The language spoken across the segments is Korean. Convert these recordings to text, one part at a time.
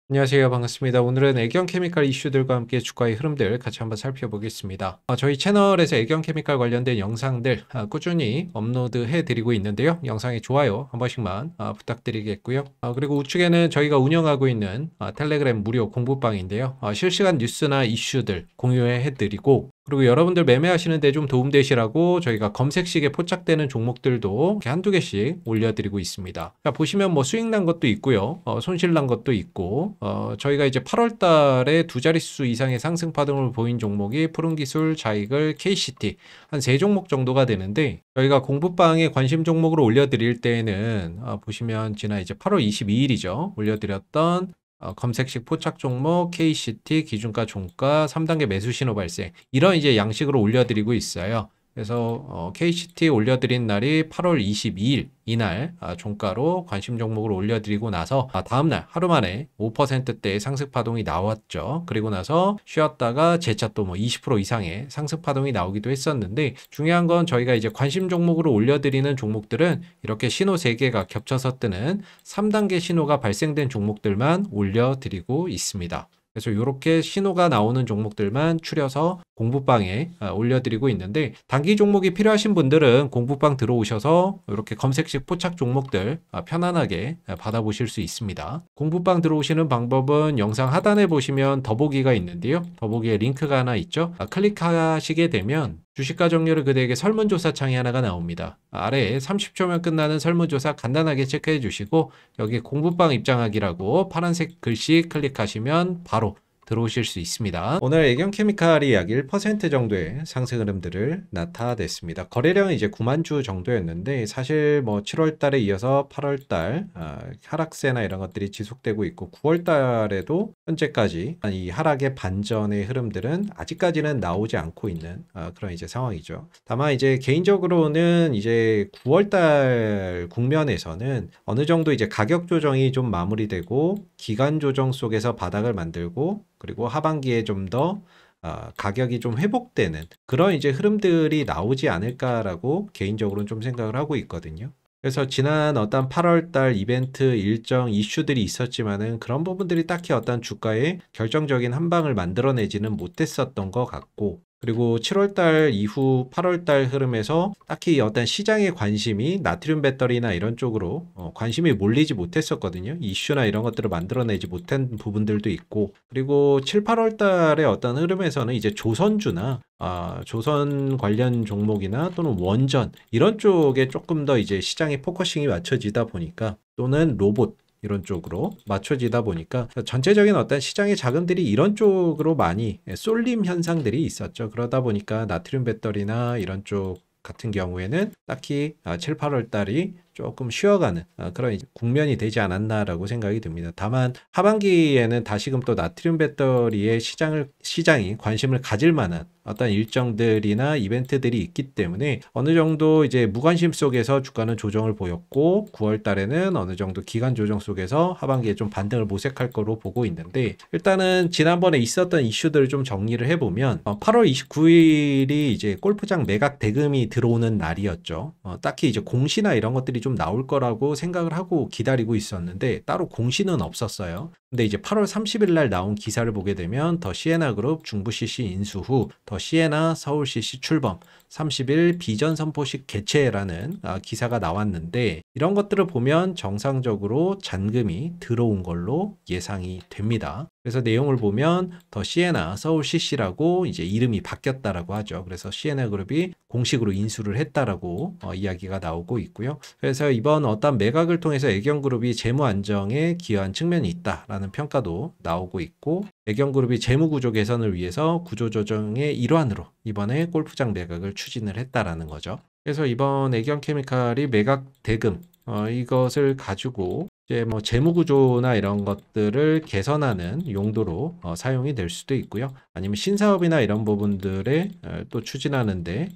안녕하세요. 반갑습니다. 오늘은 애경 케미칼 이슈들과 함께 주가의 흐름들 같이 한번 살펴보겠습니다. 저희 채널에서 애경 케미칼 관련된 영상들 꾸준히 업로드해 드리고 있는데요. 영상에 좋아요 한 번씩만 부탁드리겠고요. 그리고 우측에는 저희가 운영하고 있는 텔레그램 무료 공부방인데요. 실시간 뉴스나 이슈들 공유해 드리고, 그리고 여러분들 매매하시는데 좀 도움되시라고 저희가 검색식에 포착되는 종목들도 이렇게 한두 개씩 올려드리고 있습니다. 그러니까 보시면 뭐 수익 난 것도 있고요. 손실 난 것도 있고, 저희가 이제 8월 달에 두 자릿수 이상의 상승 파동을 보인 종목이 푸른기술, 자이글, KCT 한 세 종목 정도가 되는데, 저희가 공부방에 관심 종목으로 올려드릴 때에는 보시면 지난 이제 8월 22일이죠. 올려드렸던 검색식 포착 종목, KCT, 기준가, 종가, 3단계 매수 신호 발생, 이런 이제 양식으로 올려드리고 있어요. 그래서 KCT 올려드린 날이 8월 22일 이날 종가로 관심 종목을 올려드리고 나서 다음날 하루 만에 5%대의 상승 파동이 나왔죠. 그리고 나서 쉬었다가 재차 또 뭐 20% 이상의 상승 파동이 나오기도 했었는데, 중요한 건 저희가 이제 관심 종목으로 올려드리는 종목들은 이렇게 신호 3개가 겹쳐서 뜨는 3단계 신호가 발생된 종목들만 올려드리고 있습니다. 그래서 이렇게 신호가 나오는 종목들만 추려서 공부방에 올려드리고 있는데, 단기 종목이 필요하신 분들은 공부방 들어오셔서 이렇게 검색식 포착 종목들 편안하게 받아보실 수 있습니다. 공부방 들어오시는 방법은 영상 하단에 보시면 더보기가 있는데요. 더보기에 링크가 하나 있죠. 클릭하시게 되면 주식가 정렬을 그대에게 설문조사 창이 하나가 나옵니다. 아래에 30초면 끝나는 설문조사 간단하게 체크해 주시고, 여기 공부방 입장하기라고 파란색 글씨 클릭하시면 바로 들어오실 수 있습니다. 오늘 애경케미칼이 약 1% 정도의 상승 흐름들을 나타냈습니다. 거래량은 이제 9만 주 정도였는데, 사실 뭐 7월 달에 이어서 8월 달 하락세나 이런 것들이 지속되고 있고, 9월 달에도 현재까지 이 하락의 반전의 흐름들은 아직까지는 나오지 않고 있는 그런 이제 상황이죠. 다만 이제 개인적으로는 이제 9월 달 국면에서는 어느 정도 이제 가격 조정이 좀 마무리되고 기간 조정 속에서 바닥을 만들고, 그리고 하반기에 좀 더 가격이 좀 회복되는 그런 이제 흐름들이 나오지 않을까라고 개인적으로는 좀 생각을 하고 있거든요. 그래서 지난 어떤 8월 달 이벤트 일정 이슈들이 있었지만은 그런 부분들이 딱히 어떤 주가에 결정적인 한 방을 만들어내지는 못했었던 것 같고, 그리고 7월 달 이후 8월 달 흐름에서 딱히 어떤 시장의 관심이 나트륨 배터리나 이런 쪽으로 관심이 몰리지 못했었거든요. 이슈나 이런 것들을 만들어내지 못한 부분들도 있고, 그리고 7, 8월 달의 어떤 흐름에서는 이제 조선주나 조선 관련 종목이나 또는 원전 이런 쪽에 조금 더 이제 시장의 포커싱이 맞춰지다 보니까, 또는 로봇 이런 쪽으로 맞춰지다 보니까 전체적인 어떤 시장의 자금들이 이런 쪽으로 많이 쏠림 현상들이 있었죠. 그러다 보니까 나트륨 배터리나 이런 쪽 같은 경우에는 딱히 7, 8월 달이 조금 쉬어가는 그런 국면이 되지 않았나라고 생각이 듭니다. 다만 하반기에는 다시금 또 나트륨 배터리의 시장이 관심을 가질 만한 어떤 일정들이나 이벤트들이 있기 때문에 어느 정도 이제 무관심 속에서 주가는 조정을 보였고, 9월 달에는 어느 정도 기간 조정 속에서 하반기에 좀 반등을 모색할 거로 보고 있는데, 일단은 지난번에 있었던 이슈들을 좀 정리를 해보면 8월 29일이 이제 골프장 매각 대금이 들어오는 날이었죠. 딱히 이제 공시나 이런 것들이 좀 나올 거라고 생각을 하고 기다리고 있었는데 따로 공시는 없었어요. 근데 이제 8월 30일 날 나온 기사를 보게 되면 더 시에나 그룹 중부 CC 인수 후 더 시에나 서울 CC 출범 30일 비전 선포식 개최라는 기사가 나왔는데, 이런 것들을 보면 정상적으로 잔금이 들어온 걸로 예상이 됩니다. 그래서 내용을 보면 더 시에나 서울 CC라고 이제 이름이 바뀌었다라고 하죠. 그래서 시에나 그룹이 공식으로 인수를 했다라고 이야기가 나오고 있고요. 그래서 이번 어떤 매각을 통해서 애경그룹이 재무 안정에 기여한 측면이 있다라는 평가도 나오고 있고, 애경그룹이 재무 구조 개선을 위해서 구조 조정의 일환으로 이번에 골프장 매각을 추진을 했다라는 거죠. 그래서 이번 애경케미칼이 매각 대금 이것을 가지고 이제 뭐 재무 구조나 이런 것들을 개선하는 용도로 사용이 될 수도 있고요. 아니면 신사업이나 이런 부분들에 또 추진하는데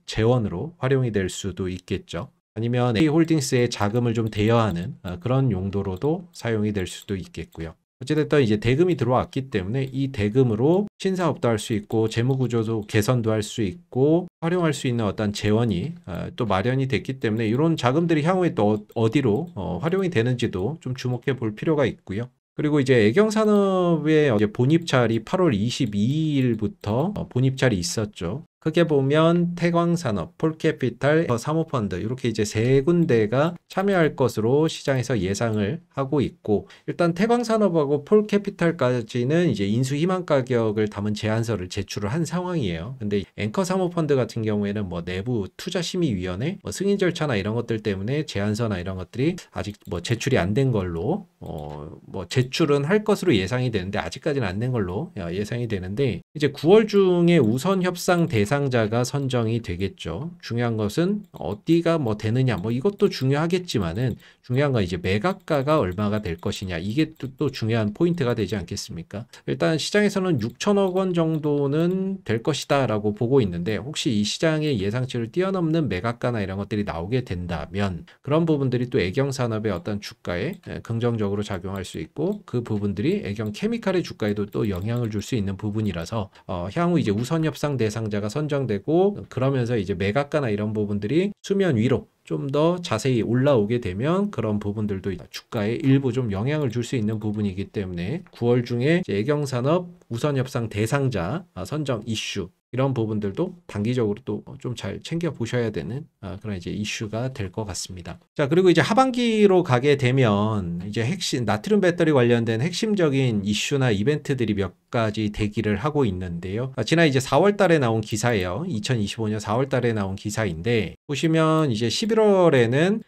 재원으로 활용이 될 수도 있겠죠. 아니면 A홀딩스의 자금을 좀 대여하는 그런 용도로도 사용이 될 수도 있겠고요. 어찌됐든 이제 대금이 들어왔기 때문에 이 대금으로 신사업도 할 수 있고 재무구조도 개선도 할 수 있고 활용할 수 있는 어떤 재원이 또 마련이 됐기 때문에 이런 자금들이 향후에 또 어디로 활용이 되는지도 좀 주목해 볼 필요가 있고요. 그리고 이제 애경산업의 이제 본입찰이 8월 22일부터 본입찰이 있었죠. 크게 보면 태광산업, 폴캐피탈, 사모펀드 이렇게 이제 세 군데가 참여할 것으로 시장에서 예상을 하고 있고, 일단 태광산업하고 폴캐피탈까지는 이제 인수 희망 가격을 담은 제안서를 제출을 한 상황이에요. 근데 앵커 사모펀드 같은 경우에는 뭐 내부 투자심의위원회, 뭐 승인 절차나 이런 것들 때문에 제안서나 이런 것들이 아직 뭐 제출이 안 된 걸로 뭐 제출은 할 것으로 예상이 되는데 아직까지는 안 된 걸로 예상이 되는데, 이제 9월 중에 우선 협상 대상자가 선정이 되겠죠. 중요한 것은 어디가 뭐 되느냐, 뭐 이것도 중요하겠지만은 중요한 건 이제 매각가가 얼마가 될 것이냐, 이게 또 중요한 포인트가 되지 않겠습니까? 일단 시장에서는 6천억 원 정도는 될 것이다 라고 보고 있는데, 혹시 이 시장의 예상치를 뛰어넘는 매각가나 이런 것들이 나오게 된다면 그런 부분들이 또 애경산업의 어떤 주가에 긍정적으로 작용할 수 있고, 그 부분들이 애경케미칼의 주가에도 또 영향을 줄 수 있는 부분이라서 향후 이제 우선 협상 대상자가 선정되고, 그러면서 이제 매각가나 이런 부분들이 수면 위로 좀 더 자세히 올라오게 되면 그런 부분들도 주가에 일부 좀 영향을 줄 수 있는 부분이기 때문에 9월 중에 애경산업 우선 협상 대상자 선정 이슈, 이런 부분들도 단기적으로 또 좀 잘 챙겨 보셔야 되는 그런 이제 이슈가 될 것 같습니다. 자, 그리고 이제 하반기로 가게 되면 이제 핵심 나트륨 배터리 관련된 핵심적인 이슈나 이벤트들이 몇 가지 대기를 하고 있는데요. 지난 이제 4월 달에 나온 기사예요. 2025년 4월 달에 나온 기사인데, 보시면 이제 11월에는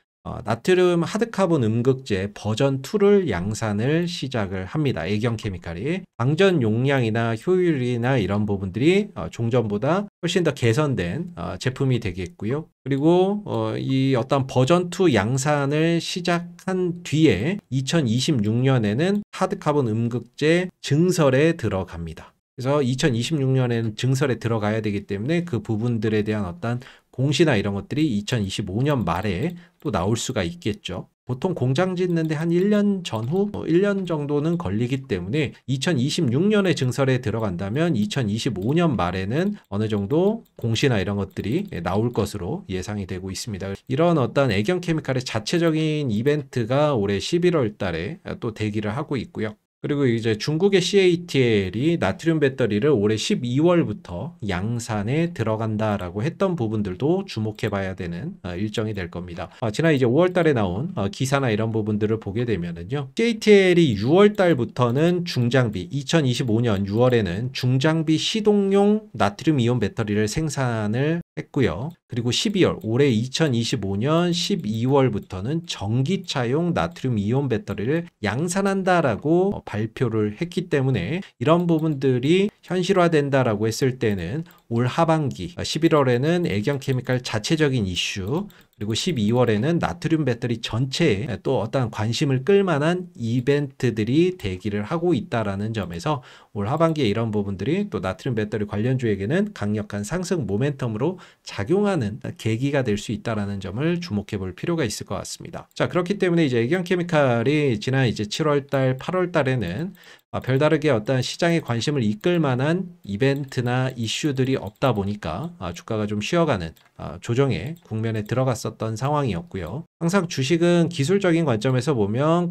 나트륨 하드카본 음극재 버전 2를 양산을 시작을 합니다. 애경케미칼이 방전 용량이나 효율이나 이런 부분들이 종전보다 훨씬 더 개선된 제품이 되겠고요. 그리고 이 어떤 버전 2 양산을 시작한 뒤에 2026년에는 하드카본 음극재 증설에 들어갑니다. 그래서 2026년에는 증설에 들어가야 되기 때문에 그 부분들에 대한 어떤 공시나 이런 것들이 2025년 말에 또 나올 수가 있겠죠. 보통 공장 짓는데 한 1년 전후 1년 정도는 걸리기 때문에 2026년에 증설에 들어간다면 2025년 말에는 어느 정도 공시나 이런 것들이 나올 것으로 예상이 되고 있습니다. 이런 어떤 애경케미칼의 자체적인 이벤트가 올해 11월 달에 또 대기를 하고 있고요. 그리고 이제 중국의 CATL이 나트륨 배터리를 올해 12월부터 양산에 들어간다라고 했던 부분들도 주목해 봐야 되는 일정이 될 겁니다. 지난 이제 5월 달에 나온 기사나 이런 부분들을 보게 되면은요. CATL이 6월 달부터는 중장비, 2025년 6월에는 중장비 시동용 나트륨 이온 배터리를 생산을 했고요. 그리고 12월, 올해 2025년 12월부터는 전기차용 나트륨 이온 배터리를 양산한다라고 발표를 했기 때문에 이런 부분들이 현실화된다라고 했을 때는 올 하반기 11월에는 애경케미칼 자체적인 이슈, 그리고 12월에는 나트륨 배터리 전체에 또 어떤 관심을 끌만한 이벤트들이 대기를 하고 있다라는 점에서 올 하반기에 이런 부분들이 또 나트륨 배터리 관련주에게는 강력한 상승 모멘텀으로 작용하는 계기가 될 수 있다라는 점을 주목해 볼 필요가 있을 것 같습니다. 자, 그렇기 때문에 이제 애경케미칼이 지난 이제 7월 달, 8월 달에는 별다르게 어떤 시장의 관심을 이끌 만한 이벤트나 이슈들이 없다 보니까 주가가 좀 쉬어가는 조정의 국면에 들어갔었던 상황이었고요. 항상 주식은 기술적인 관점에서 보면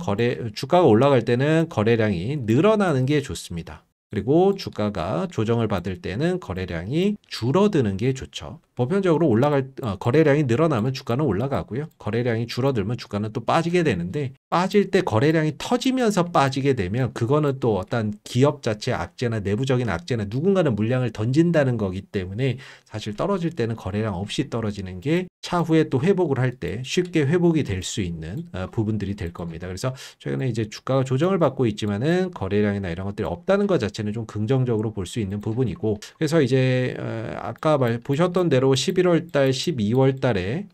주가가 올라갈 때는 거래량이 늘어나는 게 좋습니다. 그리고 주가가 조정을 받을 때는 거래량이 줄어드는 게 좋죠. 보편적으로 거래량이 늘어나면 주가는 올라가고요. 거래량이 줄어들면 주가는 또 빠지게 되는데, 빠질 때 거래량이 터지면서 빠지게 되면 그거는 또 어떤 기업 자체의 악재나 내부적인 악재나 누군가는 물량을 던진다는 거기 때문에 사실 떨어질 때는 거래량 없이 떨어지는 게 차후에 또 회복을 할 때 쉽게 회복이 될 수 있는 부분들이 될 겁니다. 그래서 최근에 이제 주가가 조정을 받고 있지만은 거래량이나 이런 것들이 없다는 것 자체는 좀 긍정적으로 볼 수 있는 부분이고, 그래서 이제 아까 보셨던 대로 11월 달, 12월 달에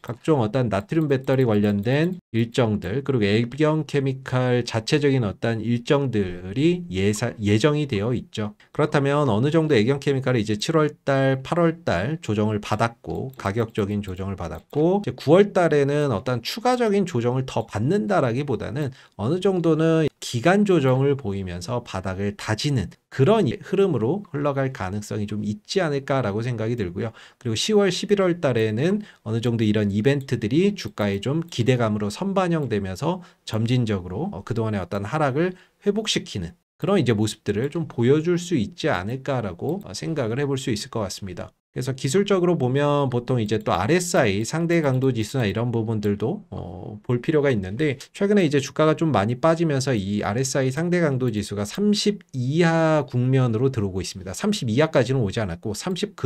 각종 어떤 나트륨 배터리 관련된 일정들, 그리고 애경케미칼 자체적인 어떤 일정들이 예정이 되어 있죠. 그렇다면 어느 정도 애경케미칼이 이제 7월 달, 8월 달 조정을 받았고, 가격적인 조정을 받았고, 이제 9월 달에는 어떤 추가적인 조정을 더 받는다라기보다는 어느 정도는 기간 조정을 보이면서 바닥을 다지는 그런 흐름으로 흘러갈 가능성이 좀 있지 않을까라고 생각이 들고요. 그리고 10월, 11월 달에는 어느 정도 이런 이벤트들이 주가에 좀 기대감으로 선반영되면서 점진적으로 그동안의 어떤 하락을 회복시키는 그런 이제 모습들을 좀 보여줄 수 있지 않을까라고 생각을 해볼 수 있을 것 같습니다. 그래서 기술적으로 보면 보통 이제 또 RSI 상대 강도 지수나 이런 부분들도 볼 필요가 있는데, 최근에 이제 주가가 좀 많이 빠지면서 이 RSI 상대 강도 지수가 30 이하 국면으로 들어오고 있습니다. 30 이하까지는 오지 않았고 30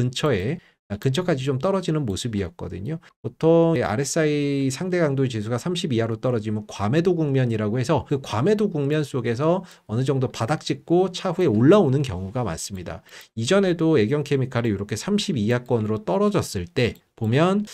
근처까지 좀 떨어지는 모습이었거든요. 보통 RSI 상대 강도 지수가 30 이하로 떨어지면 과매도 국면이라고 해서 그 과매도 국면 속에서 어느 정도 바닥 찍고 차후에 올라오는 경우가 많습니다. 이전에도 애경케미칼이 이렇게 30 이하권으로 떨어졌을 때 보면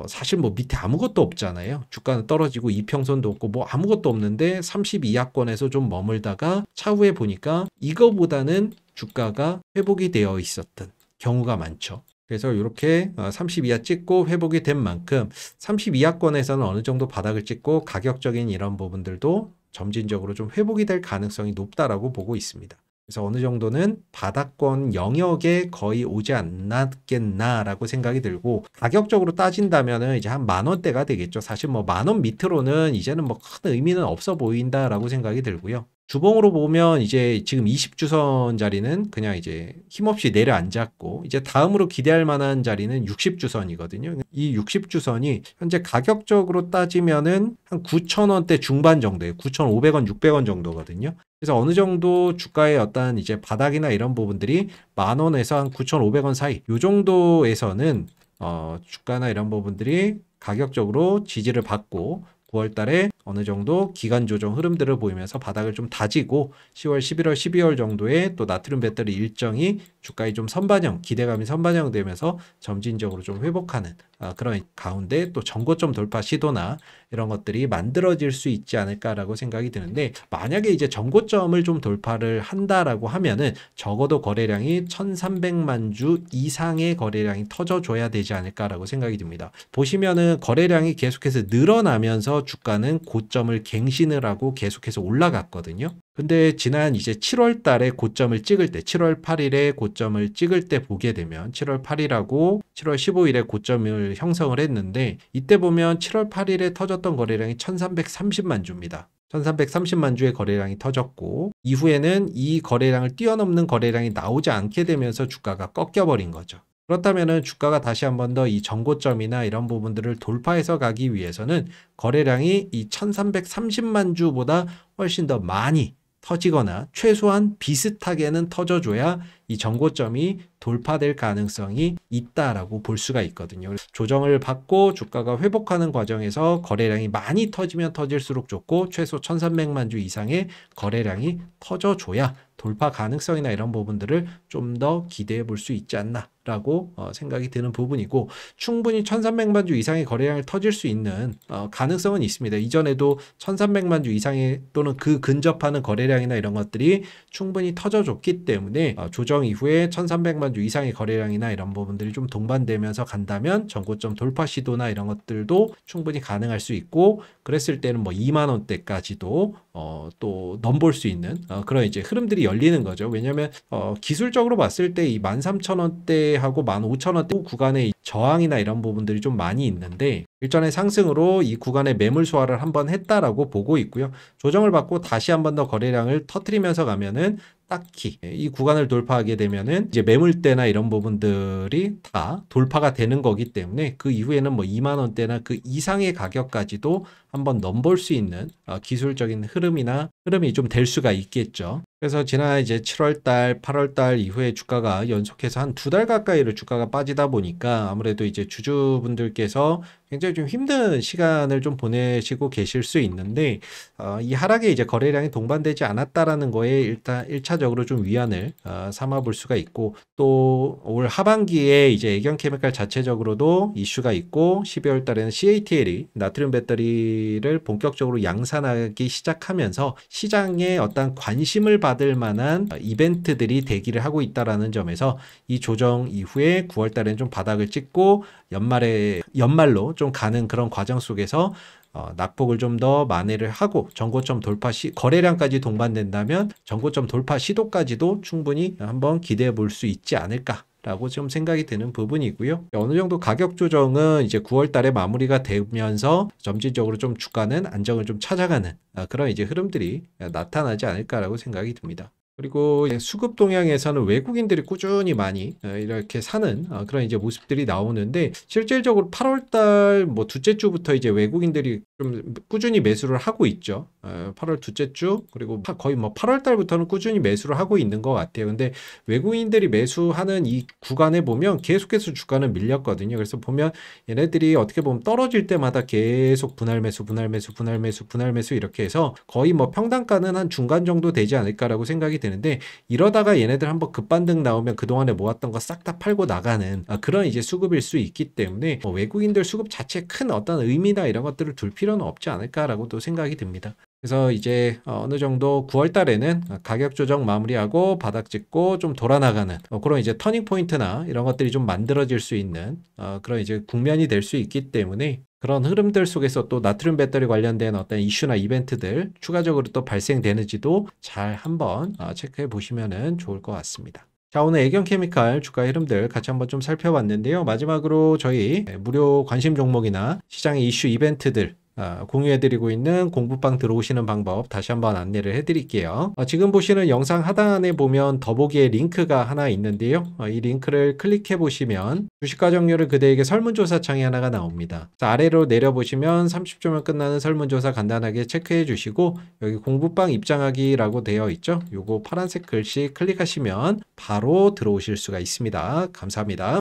사실 뭐 밑에 아무것도 없잖아요. 주가는 떨어지고 이평선도 없고 뭐 아무것도 없는데 30 이하권에서 좀 머물다가 차후에 보니까 이거보다는 주가가 회복이 되어 있었던 경우가 많죠. 그래서 이렇게 30 이하 찍고 회복이 된 만큼 30 이하권에서는 어느 정도 바닥을 찍고 가격적인 이런 부분들도 점진적으로 좀 회복이 될 가능성이 높다라고 보고 있습니다. 그래서 어느 정도는 바닥권 영역에 거의 오지 않았겠나라고 생각이 들고, 가격적으로 따진다면은 이제 한 10,000원대가 되겠죠. 사실 뭐 10,000원 밑으로는 이제는 뭐 큰 의미는 없어 보인다라고 생각이 들고요. 주봉으로 보면 이제 지금 20주선 자리는 그냥 이제 힘없이 내려앉았고, 이제 다음으로 기대할 만한 자리는 60주선이거든요. 이 60주선이 현재 가격적으로 따지면은 한 9,000원대 중반 정도예요. 9,500원, 600원 정도거든요. 그래서 어느 정도 주가의 어떤 이제 바닥이나 이런 부분들이 10,000원에서 한 9,500원 사이, 요 정도에서는 주가나 이런 부분들이 가격적으로 지지를 받고 9월 달에 어느 정도 기간 조정 흐름들을 보이면서 바닥을 좀 다지고 10월, 11월, 12월 정도에 또 나트륨 배터리 일정이 주가에 좀 선반영, 기대감이 선반영되면서 점진적으로 좀 회복하는 그런 가운데 또 전고점 돌파 시도나 이런 것들이 만들어질 수 있지 않을까라고 생각이 드는데, 만약에 이제 전고점을 좀 돌파를 한다라고 하면은 적어도 거래량이 1,300만 주 이상의 거래량이 터져줘야 되지 않을까라고 생각이 듭니다. 보시면은 거래량이 계속해서 늘어나면서 주가는 고점을 갱신을 하고 계속해서 올라갔거든요. 근데 지난 이제 7월 달에 고점을 찍을 때, 7월 8일에 고점을 찍을 때 보게 되면 7월 8일하고 7월 15일에 고점을 형성을 했는데, 이때 보면 7월 8일에 터졌던 거래량이 1,330만 주입니다. 1,330만 주의 거래량이 터졌고, 이후에는 이 거래량을 뛰어넘는 거래량이 나오지 않게 되면서 주가가 꺾여버린 거죠. 그렇다면 주가가 다시 한 번 더 이 전고점이나 이런 부분들을 돌파해서 가기 위해서는 거래량이 이 1,330만 주보다 훨씬 더 많이 터지거나 최소한 비슷하게는 터져줘야 이 전고점이 돌파될 가능성이 있다라고 볼 수가 있거든요. 조정을 받고 주가가 회복하는 과정에서 거래량이 많이 터지면 터질수록 좋고, 최소 1,300만 주 이상의 거래량이 터져줘야 돌파 가능성이나 이런 부분들을 좀 더 기대해 볼 수 있지 않나라고 생각이 드는 부분이고, 충분히 1,300만 주 이상의 거래량을 터질 수 있는 가능성은 있습니다. 이전에도 1,300만 주 이상의 또는 그 근접하는 거래량이나 이런 것들이 충분히 터져줬기 때문에 조정 이후에 1,300만 주 이상의 거래량이나 이런 부분들이 좀 동반되면서 간다면 전고점 돌파 시도나 이런 것들도 충분히 가능할 수 있고, 그랬을 때는 뭐 2만 원대까지도 또 넘볼 수 있는 그런 이제 흐름들이 열리는 거죠. 왜냐하면 기술적으로 봤을 때 이 13,000원대하고 15,000원대 구간의 저항이나 이런 부분들이 좀 많이 있는데, 일전의 상승으로 이 구간의 매물 소화를 한번 했다라고 보고 있고요. 조정을 받고 다시 한 번 더 거래량을 터뜨리면서 가면은 딱히 이 구간을 돌파하게 되면은 이제 매물대나 이런 부분들이 다 돌파가 되는 거기 때문에 그 이후에는 뭐 2만 원대나 그 이상의 가격까지도 한번 넘볼 수 있는 기술적인 흐름이 좀 될 수가 있겠죠. 그래서 지난 이제 7월 달, 8월 달 이후에 주가가 연속해서 한 2달 가까이를 주가가 빠지다 보니까 아무래도 이제 주주분들께서 굉장히 좀 힘든 시간을 좀 보내시고 계실 수 있는데, 이 하락에 이제 거래량이 동반되지 않았다라는 거에 일단 1차적으로 좀 위안을 삼아 볼 수가 있고, 또 올 하반기에 이제 애경케미칼 자체적으로도 이슈가 있고, 12월 달에는 CATL이 나트륨 배터리를 본격적으로 양산하기 시작하면서 시장에 어떤 관심을 받을 만한 이벤트들이 대기를 하고 있다라는 점에서 이 조정 이후에 9월 달에는 좀 바닥을 찍고 연말로 좀 가는 그런 과정 속에서 낙폭을 좀 더 만회를 하고 전고점 돌파 거래량까지 동반된다면 전고점 돌파 시도까지도 충분히 한번 기대해 볼 수 있지 않을까 라고 좀 생각이 드는 부분이고요. 어느 정도 가격 조정은 이제 9월 달에 마무리가 되면서 점진적으로 좀 주가는 안정을 좀 찾아가는 그런 이제 흐름들이 나타나지 않을까라고 생각이 듭니다. 그리고 수급 동향에서는 외국인들이 꾸준히 많이 이렇게 사는 그런 이제 모습들이 나오는데, 실질적으로 8월 달 뭐 둘째 주부터 이제 외국인들이 좀 꾸준히 매수를 하고 있죠. 8월 둘째 주, 그리고 거의 뭐 8월 달부터는 꾸준히 매수를 하고 있는 것 같아요. 근데 외국인들이 매수하는 이 구간에 보면 계속해서 주가는 밀렸거든요. 그래서 보면 얘네들이 어떻게 보면 떨어질 때마다 계속 분할 매수, 분할 매수, 분할 매수, 분할 매수 이렇게 해서 거의 뭐 평단가는 한 중간 정도 되지 않을까라고 생각이 되는데, 이러다가 얘네들 한번 급반등 나오면 그동안에 모았던 거 싹 다 팔고 나가는 그런 이제 수급일 수 있기 때문에 외국인들 수급 자체에 큰 어떤 의미나 이런 것들을 둘 필요는 없지 않을까라고도 생각이 듭니다. 그래서 이제 어느 정도 9월 달에는 가격 조정 마무리하고 바닥 찍고 좀 돌아나가는 그런 이제 터닝 포인트나 이런 것들이 좀 만들어질 수 있는 그런 이제 국면이 될 수 있기 때문에, 그런 흐름들 속에서 또 나트륨 배터리 관련된 어떤 이슈나 이벤트들 추가적으로 또 발생되는지도 잘 한번 체크해 보시면 좋을 것 같습니다. 자, 오늘 애경케미칼 주가 흐름들 같이 한번 좀 살펴봤는데요. 마지막으로 저희 무료 관심 종목이나 시장의 이슈 이벤트들 공유해드리고 있는 공부방 들어오시는 방법 다시 한번 안내를 해드릴게요. 지금 보시는 영상 하단에 보면 더보기에 링크가 하나 있는데요. 이 링크를 클릭해 보시면 주식과정률을 그대에게 설문조사 창이 하나가 나옵니다. 아래로 내려보시면 30초면 끝나는 설문조사 간단하게 체크해 주시고, 여기 공부방 입장하기라고 되어 있죠. 요거 파란색 글씨 클릭하시면 바로 들어오실 수가 있습니다. 감사합니다.